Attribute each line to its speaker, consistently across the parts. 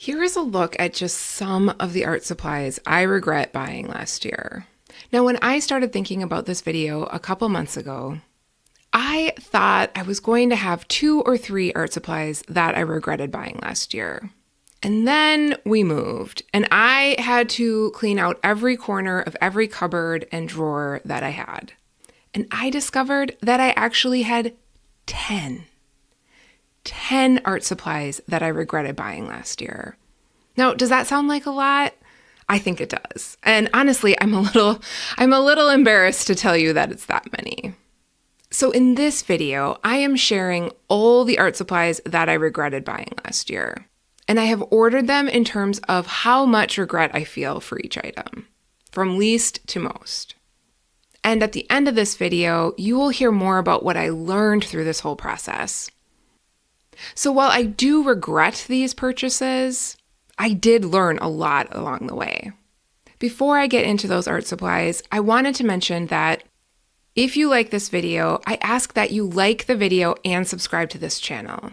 Speaker 1: Here is a look at just some of the art supplies I regret buying last year. Now, when I started thinking about this video a couple months ago, I thought I was going to have 2 or 3 art supplies that I regretted buying last year. And then we moved, and I had to clean out every corner of every cupboard and drawer that I had. And I discovered that I actually had 10 art supplies that I regretted buying last year. Now, does that sound like a lot? I think it does. And honestly, I'm a little embarrassed to tell you that it's that many. So in this video, I am sharing all the art supplies that I regretted buying last year. And I have ordered them in terms of how much regret I feel for each item, from least to most. And at the end of this video, you will hear more about what I learned through this whole process. So while I do regret these purchases, I did learn a lot along the way. Before I get into those art supplies, I wanted to mention that if you like this video, I ask that you like the video and subscribe to this channel,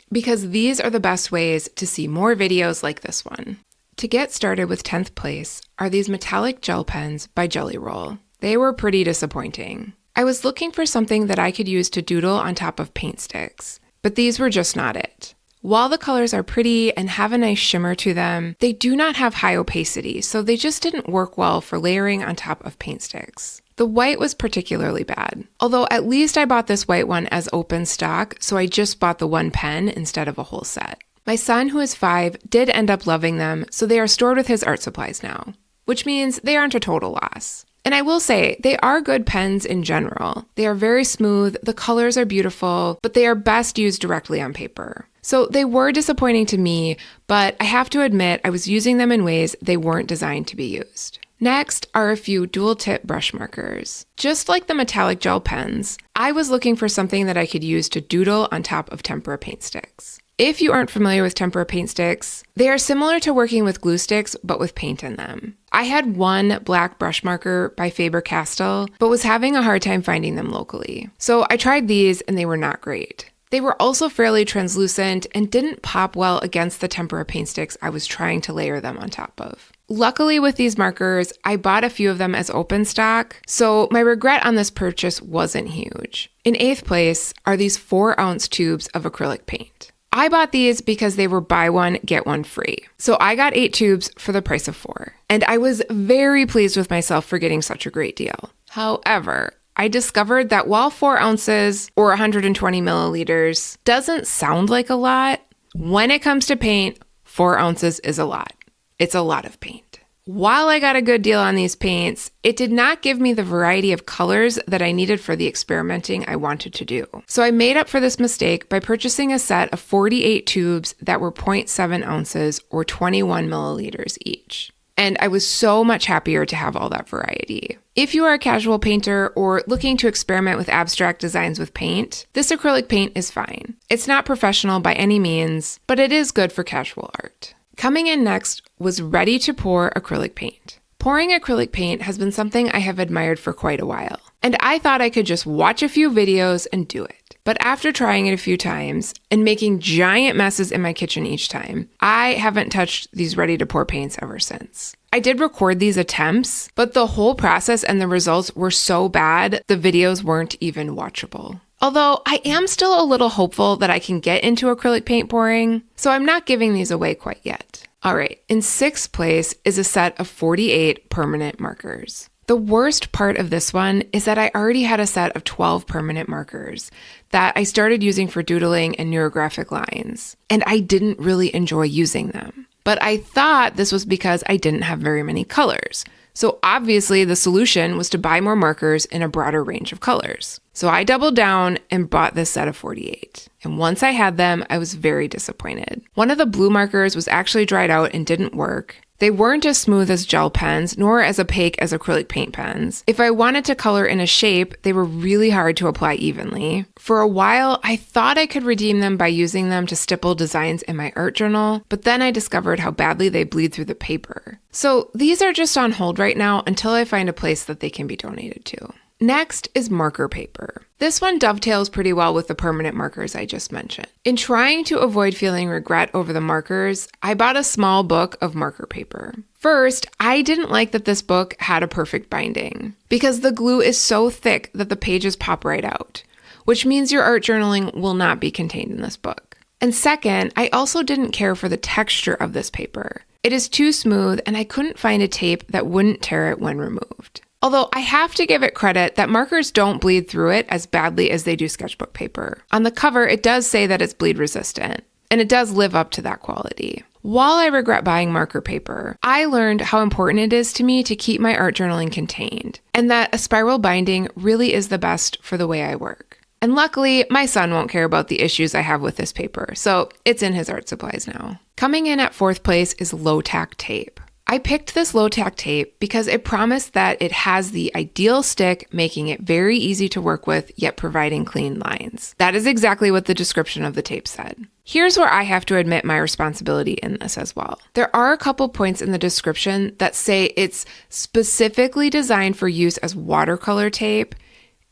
Speaker 1: because these are the best ways to see more videos like this one. To get started with 10th place are these metallic gel pens by Gelly Roll. They were pretty disappointing. I was looking for something that I could use to doodle on top of paint sticks, but these were just not it. While the colors are pretty and have a nice shimmer to them, they do not have high opacity, so they just didn't work well for layering on top of paint sticks. The white was particularly bad, although at least I bought this white one as open stock, so I just bought the one pen instead of a whole set. My son, who is 5, did end up loving them, so they are stored with his art supplies now, which means they aren't a total loss. And I will say, they are good pens in general. They are very smooth, the colors are beautiful, but they are best used directly on paper. So they were disappointing to me, but I have to admit I was using them in ways they weren't designed to be used. Next are a few dual tip brush markers. Just like the metallic gel pens, I was looking for something that I could use to doodle on top of tempera paint sticks. If you aren't familiar with tempera paint sticks, they are similar to working with glue sticks, but with paint in them. I had one black brush marker by Faber-Castell, but was having a hard time finding them locally. So I tried these and they were not great. They were also fairly translucent and didn't pop well against the tempera paint sticks I was trying to layer them on top of. Luckily with these markers, I bought a few of them as open stock, so my regret on this purchase wasn't huge. In 8th place are these 4-ounce tubes of acrylic paint. I bought these because they were buy one, get one free. So I got 8 tubes for the price of 4. And I was very pleased with myself for getting such a great deal. However, I discovered that while 4 ounces or 120 milliliters doesn't sound like a lot, when it comes to paint, 4 ounces is a lot. It's a lot of paint. While I got a good deal on these paints, it did not give me the variety of colors that I needed for the experimenting I wanted to do. So I made up for this mistake by purchasing a set of 48 tubes that were 0.7 ounces or 21 milliliters each. And I was so much happier to have all that variety. If you are a casual painter or looking to experiment with abstract designs with paint, this acrylic paint is fine. It's not professional by any means, but it is good for casual art. Coming in next was ready to pour acrylic paint. Pouring acrylic paint has been something I have admired for quite a while, and I thought I could just watch a few videos and do it. But after trying it a few times and making giant messes in my kitchen each time, I haven't touched these ready to pour paints ever since. I did record these attempts, but the whole process and the results were so bad, the videos weren't even watchable. Although I am still a little hopeful that I can get into acrylic paint pouring, so I'm not giving these away quite yet. All right, in 6th place is a set of 48 permanent markers. The worst part of this one is that I already had a set of 12 permanent markers that I started using for doodling and neurographic lines, and I didn't really enjoy using them. But I thought this was because I didn't have very many colors. So obviously the solution was to buy more markers in a broader range of colors. So I doubled down and bought this set of 48. And once I had them, I was very disappointed. One of the blue markers was actually dried out and didn't work. They weren't as smooth as gel pens, nor as opaque as acrylic paint pens. If I wanted to color in a shape, they were really hard to apply evenly. For a while, I thought I could redeem them by using them to stipple designs in my art journal, but then I discovered how badly they bleed through the paper. So these are just on hold right now until I find a place that they can be donated to. Next is marker paper. This one dovetails pretty well with the permanent markers I just mentioned. In trying to avoid feeling regret over the markers, I bought a small book of marker paper. First, I didn't like that this book had a perfect binding because the glue is so thick that the pages pop right out, which means your art journaling will not be contained in this book. And second, I also didn't care for the texture of this paper. It is too smooth and I couldn't find a tape that wouldn't tear it when removed. Although I have to give it credit that markers don't bleed through it as badly as they do sketchbook paper. On the cover, it does say that it's bleed resistant, and it does live up to that quality. While I regret buying marker paper, I learned how important it is to me to keep my art journaling contained, and that a spiral binding really is the best for the way I work. And luckily, my son won't care about the issues I have with this paper, so it's in his art supplies now. Coming in at fourth place is low-tack tape. I picked this low-tack tape because it promised that it has the ideal stick, making it very easy to work with, yet providing clean lines. That is exactly what the description of the tape said. Here's where I have to admit my responsibility in this as well. There are a couple points in the description that say it's specifically designed for use as watercolor tape,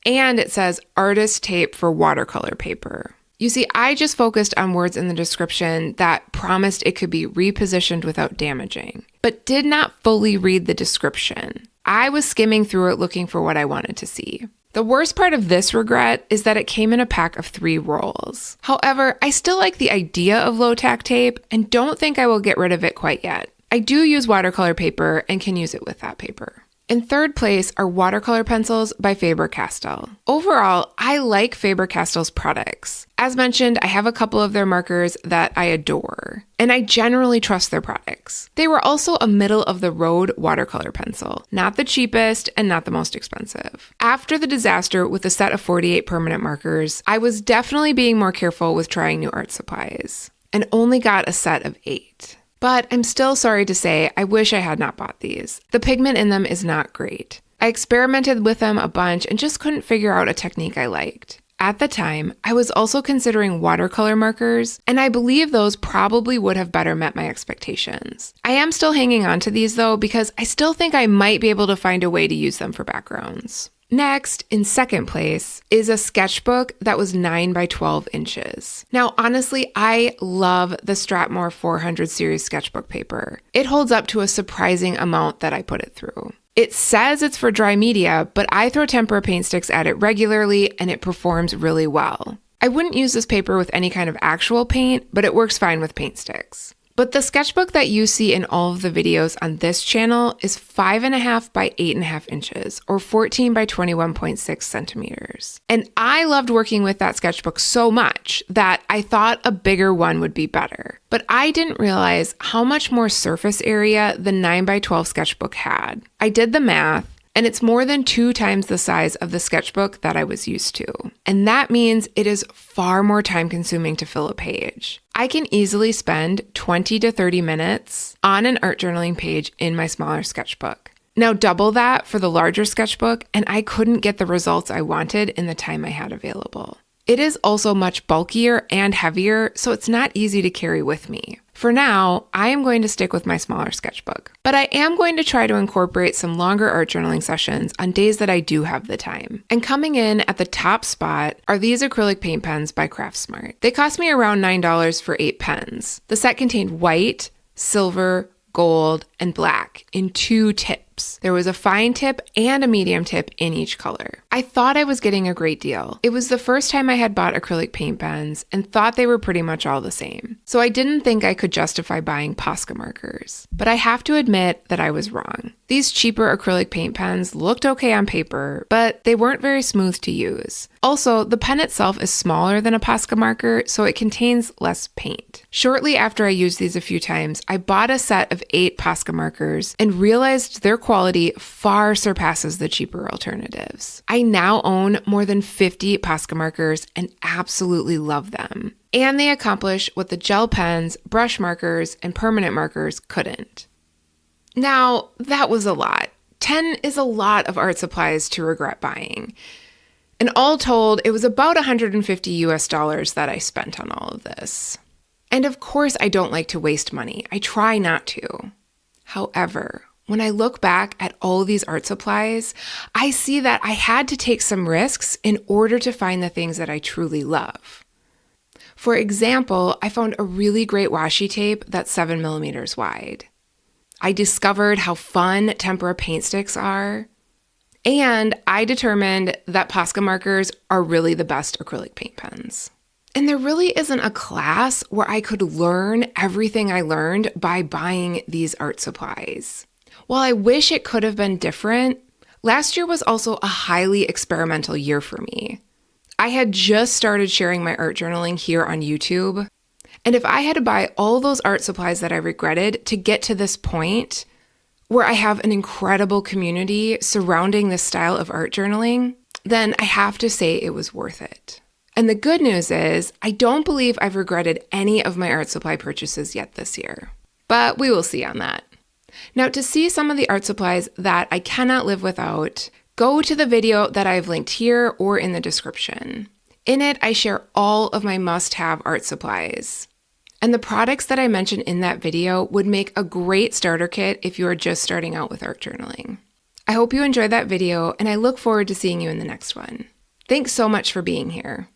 Speaker 1: and it says artist tape for watercolor paper. You see, I just focused on words in the description that promised it could be repositioned without damaging, but did not fully read the description. I was skimming through it looking for what I wanted to see. The worst part of this regret is that it came in a pack of 3 rolls. However, I still like the idea of low-tack tape and don't think I will get rid of it quite yet. I do use watercolor paper and can use it with that paper. In third place are watercolor pencils by Faber-Castell. Overall, I like Faber-Castell's products. As mentioned, I have a couple of their markers that I adore, and I generally trust their products. They were also a middle-of-the-road watercolor pencil, not the cheapest and not the most expensive. After the disaster with a set of 48 permanent markers, I was definitely being more careful with trying new art supplies, and only got a set of 8. But I'm still sorry to say I wish I had not bought these. The pigment in them is not great. I experimented with them a bunch and just couldn't figure out a technique I liked. At the time, I was also considering watercolor markers, and I believe those probably would have better met my expectations. I am still hanging on to these though because I still think I might be able to find a way to use them for backgrounds. Next, in second place, is a sketchbook that was 9 by 12 inches. Now, honestly, I love the Strathmore 400 series sketchbook paper. It holds up to a surprising amount that I put it through. It says it's for dry media, but I throw tempera paint sticks at it regularly and it performs really well. I wouldn't use this paper with any kind of actual paint, but it works fine with paint sticks. But the sketchbook that you see in all of the videos on this channel is 5.5 by 8.5 inches, or 14 by 21.6 centimeters. And I loved working with that sketchbook so much that I thought a bigger one would be better. But I didn't realize how much more surface area the 9 by 12 sketchbook had. I did the math, and it's more than 2 times the size of the sketchbook that I was used to. And that means it is far more time consuming to fill a page. I can easily spend 20 to 30 minutes on an art journaling page in my smaller sketchbook. Now double that for the larger sketchbook, and I couldn't get the results I wanted in the time I had available. It is also much bulkier and heavier, so it's not easy to carry with me. For now, I am going to stick with my smaller sketchbook, but I am going to try to incorporate some longer art journaling sessions on days that I do have the time. And coming in at the top spot are these acrylic paint pens by Craftsmart. They cost me around $9 for 8 pens. The set contained white, silver, gold, and black in 2 tips. There was a fine tip and a medium tip in each color. I thought I was getting a great deal. It was the first time I had bought acrylic paint pens and thought they were pretty much all the same. So I didn't think I could justify buying Posca markers. But I have to admit that I was wrong. These cheaper acrylic paint pens looked okay on paper, but they weren't very smooth to use. Also, the pen itself is smaller than a Posca marker, so it contains less paint. Shortly after I used these a few times, I bought a set of 8 Posca markers and realized their quality far surpasses the cheaper alternatives. I now own more than 50 Posca markers and absolutely love them. And they accomplish what the gel pens, brush markers, and permanent markers couldn't. Now, that was a lot. 10 is a lot of art supplies to regret buying. And all told, it was about $150 US that I spent on all of this. And of course, I don't like to waste money. I try not to. However, When I look back at all of these art supplies, I see that I had to take some risks in order to find the things that I truly love. For example, I found a really great washi tape that's 7 millimeters wide. I discovered how fun tempera paint sticks are. And I determined that Posca markers are really the best acrylic paint pens. And there really isn't a class where I could learn everything I learned by buying these art supplies. While I wish it could have been different, last year was also a highly experimental year for me. I had just started sharing my art journaling here on YouTube, and if I had to buy all those art supplies that I regretted to get to this point, where I have an incredible community surrounding this style of art journaling, then I have to say it was worth it. And the good news is, I don't believe I've regretted any of my art supply purchases yet this year. But we will see on that. Now, to see some of the art supplies that I cannot live without, go to the video that I've linked here or in the description. In it, I share all of my must-have art supplies. And the products that I mentioned in that video would make a great starter kit if you are just starting out with art journaling. I hope you enjoyed that video, and I look forward to seeing you in the next one. Thanks so much for being here.